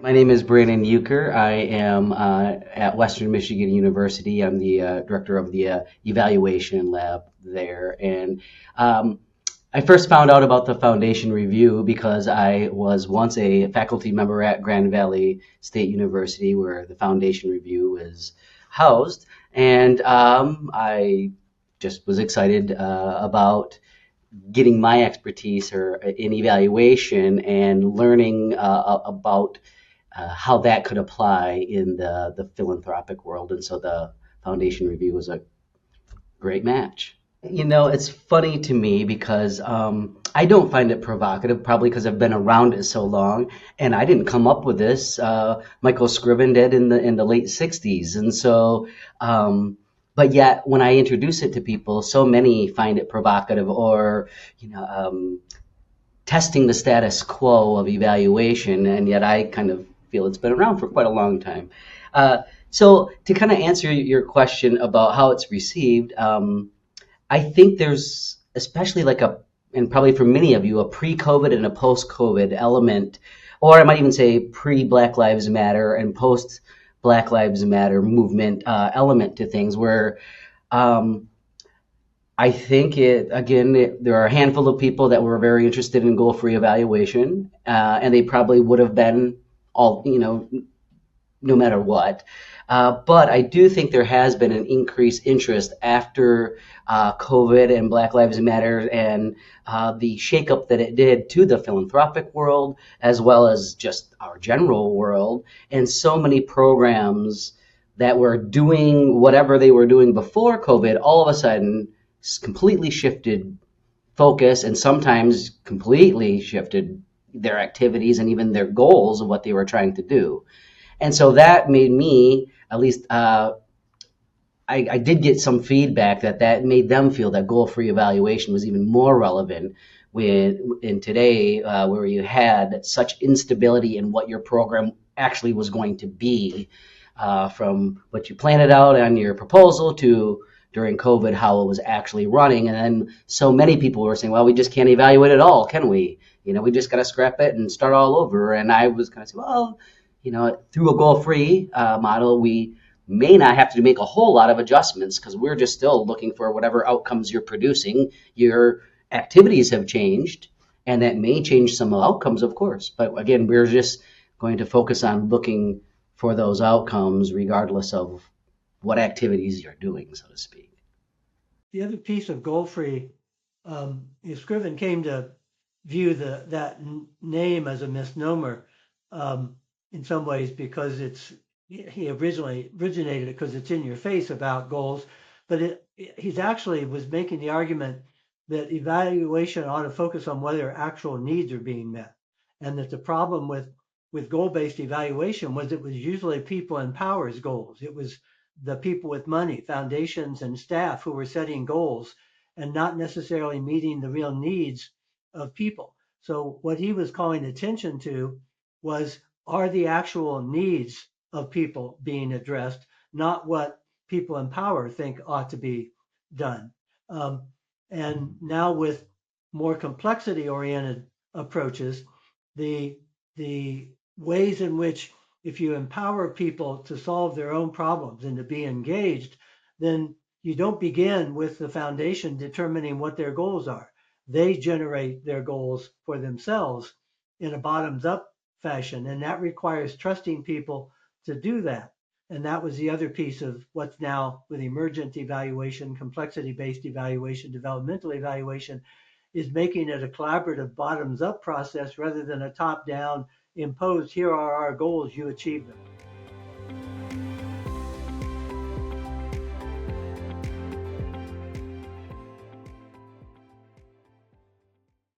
My name is Brandon Euchre. I am at Western Michigan University. I'm the director of the evaluation lab there. And um, I first found out about the Foundation Review because I was once a faculty member at Grand Valley State University, where the Foundation Review is housed. And I just was excited about getting my expertise or in evaluation and learning about how that could apply in the philanthropic world. And so the Foundation Review was a great match. It's funny to me because I don't find it provocative, probably because I've been around it so long, and I didn't come up with this. Michael Scriven did in the late '60s, and so, but yet when I introduce it to people, so many find it provocative or, you know, testing the status quo of evaluation, and yet I kind of feel it's been around for quite a long time. So to kind of answer your question about how it's received. I think there's especially and probably for many of you, a pre-COVID and a post-COVID element, or I might even say pre-Black Lives Matter and post-Black Lives Matter movement element to things where um, I think there are a handful of people that were very interested in goal-free evaluation, and they probably would have been all, no matter what. But I do think there has been an increased interest after COVID and Black Lives Matter and the shakeup that it did to the philanthropic world as well as just our general world. And so many programs that were doing whatever they were doing before COVID all of a sudden completely shifted focus and sometimes completely shifted their activities and even their goals of what they were trying to do. And so that made me, at least, I did get some feedback that made them feel that goal-free evaluation was even more relevant in today, where you had such instability in what your program actually was going to be, from what you planned out on your proposal to during COVID, how it was actually running. And then so many people were saying, well, we just can't evaluate it all, can we? We just got to scrap it and start all over. And I was kind of saying, well, through a goal-free model, we may not have to make a whole lot of adjustments because we're just still looking for whatever outcomes you're producing. Your activities have changed, and that may change some outcomes, of course. But again, we're just going to focus on looking for those outcomes regardless of what activities you're doing, so to speak. The other piece of goal-free, Scriven came to view that name as a misnomer um, in some ways because he originally originated it because it's in your face about goals, but he's actually was making the argument that evaluation ought to focus on whether actual needs are being met, and that the problem with goal-based evaluation was it was usually people in power's goals. It was the people with money, foundations and staff who were setting goals and not necessarily meeting the real needs of people. So what he was calling attention to was, are the actual needs of people being addressed, not what people in power think ought to be done. Um, and now with more complexity oriented approaches, the the ways in which if you empower people to solve their own problems and to be engaged, then you don't begin with the foundation determining what their goals are. They generate their goals for themselves in a bottoms up fashion. And that requires trusting people to do that. And that was the other piece of what's now with emergent evaluation, complexity based evaluation, developmental evaluation, is making it a collaborative bottoms up process rather than a top down imposed, here are our goals, you achieve them.